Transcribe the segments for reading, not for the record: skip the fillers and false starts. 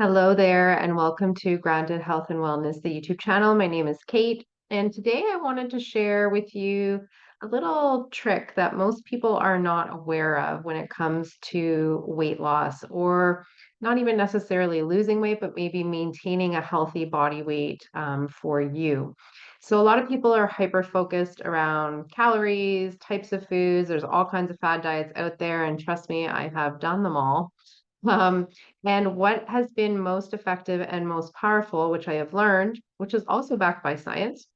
Hello there, and welcome to Grounded Health and Wellness, the YouTube channel. My name is Kate, and today I wanted to share with you a little trick that most people are not aware of when it comes to weight loss, or not even necessarily losing weight, but maybe maintaining a healthy body weight for you. So, a lot of people are hyper focused around calories, types of foods. There's all kinds of fad diets out there, and trust me, I have done them all. Um, and what has been most effective and most powerful, which I have learned, which is also backed by science,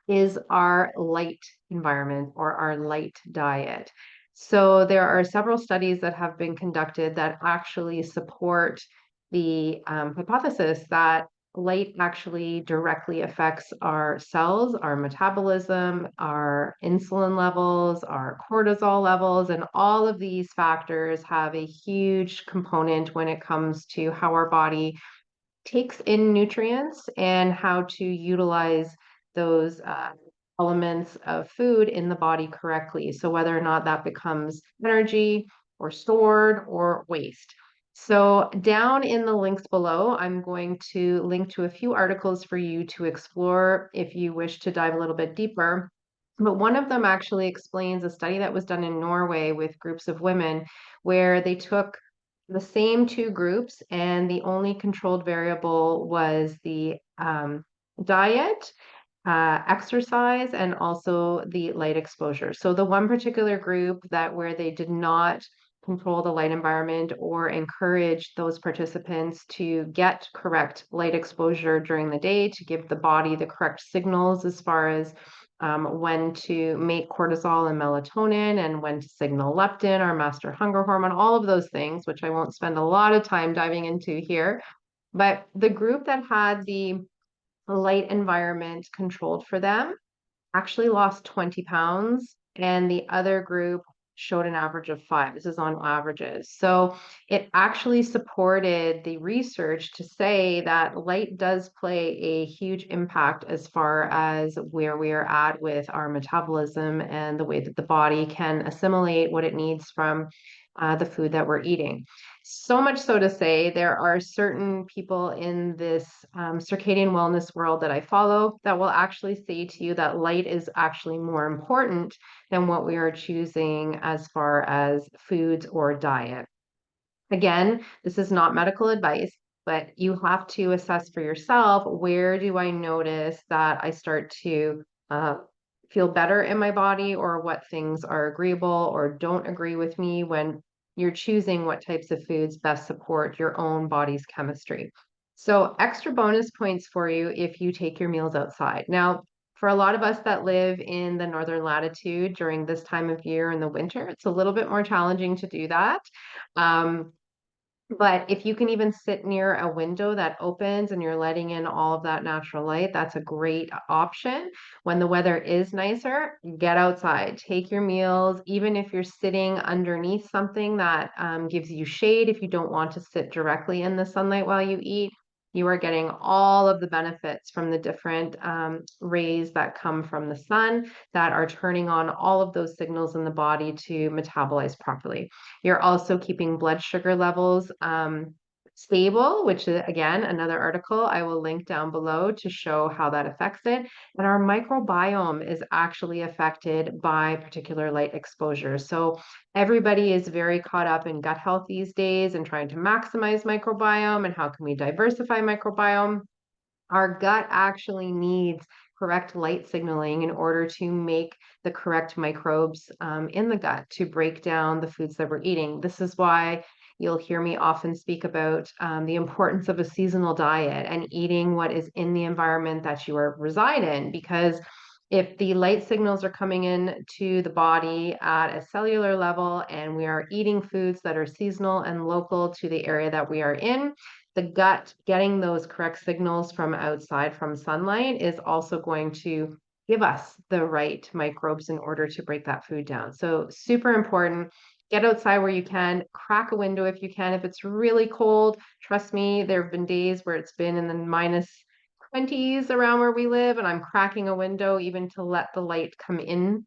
is our light environment or our light diet. So there are several studies that have been conducted that actually support the hypothesis that light actually directly affects our cells, our metabolism, our insulin levels, our cortisol levels, and all of these factors have a huge component when it comes to how our body takes in nutrients and how to utilize those elements of food in the body correctly. So, whether or not that becomes energy or stored or waste. So, down in the links below, I'm going to link to a few articles for you to explore if you wish to dive a little bit deeper. But one of them actually explains a study that was done in Norway with groups of women where they took the same two groups, and the only controlled variable was the diet, exercise, and also the light exposure. So the one particular group that where they did not control the light environment or encourage those participants to get correct light exposure during the day to give the body the correct signals as far as when to make cortisol and melatonin and when to signal leptin, our master hunger hormone, all of those things, which I won't spend a lot of time diving into here. But the group that had the light environment controlled for them actually lost 20 pounds, and the other group showed an average of 5. This is on averages. So it actually supported the research to say that light does play a huge impact as far as where we are at with our metabolism and the way that the body can assimilate what it needs from the food that we're eating. So much so to say, there are certain people in this circadian wellness world that I follow that will actually say to you that light is actually more important than what we are choosing as far as foods or diet. Again, this is not medical advice, but you have to assess for yourself, where do I notice that I start to feel better in my body, or what things are agreeable or don't agree with me when you're choosing what types of foods best support your own body's chemistry. So, extra bonus points for you if you take your meals outside. Now, for a lot of us that live in the northern latitude during this time of year in the winter, it's a little bit more challenging to do that. Um, but if you can even sit near a window that opens and you're letting in all of that natural light, that's a great option. When the weather is nicer, get outside, take your meals, even if you're sitting underneath something that gives you shade, if you don't want to sit directly in the sunlight while you eat. You are getting all of the benefits from the different rays that come from the sun that are turning on all of those signals in the body to metabolize properly. You're also keeping blood sugar levels stable, which is, again, another article I will link down below to show how that affects it. And our microbiome is actually affected by particular light exposure. So everybody is very caught up in gut health these days and trying to maximize microbiome and how can we diversify microbiome. Our gut actually needs correct light signaling in order to make the correct microbes in the gut to break down the foods that we're eating. This is why you'll hear me often speak about the importance of a seasonal diet and eating what is in the environment that you are reside in, because if the light signals are coming in to the body at a cellular level and we are eating foods that are seasonal and local to the area that we are in, the gut getting those correct signals from outside from sunlight is also going to give us the right microbes in order to break that food down. So super important. Get outside where you can, crack a window if you can. If it's really cold, trust me, there have been days where it's been in the minus 20s around where we live, and I'm cracking a window even to let the light come in.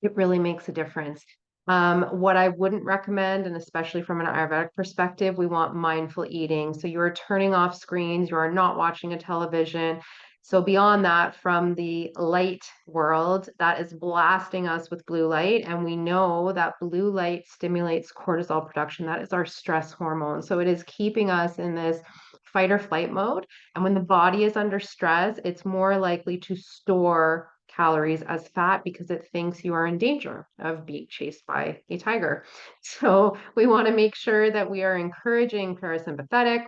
It really makes a difference. What I wouldn't recommend, and especially from an Ayurvedic perspective, we want mindful eating. So you are turning off screens, you are not watching a television. So beyond that, from the light world, that is blasting us with blue light. And we know that blue light stimulates cortisol production. That is our stress hormone. So it is keeping us in this fight or flight mode. And when the body is under stress, it's more likely to store calories as fat because it thinks you are in danger of being chased by a tiger. So we want to make sure that we are encouraging parasympathetic.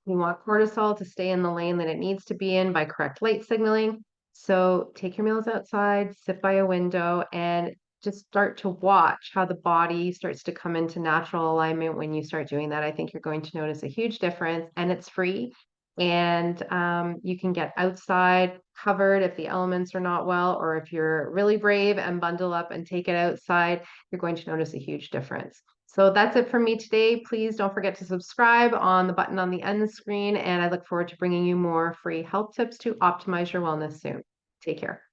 We want cortisol to stay in the lane that it needs to be in by correct light signaling. So take your meals outside, sit by a window, and just start to watch how the body starts to come into natural alignment when you start doing that. I think you're going to notice a huge difference, and it's free. And you can get outside covered if the elements are not well, or if you're really brave and bundle up and take it outside, you're going to notice a huge difference. So that's it for me today. Please don't forget to subscribe on the button on the end screen, and I look forward to bringing you more free health tips to optimize your wellness soon. Take care.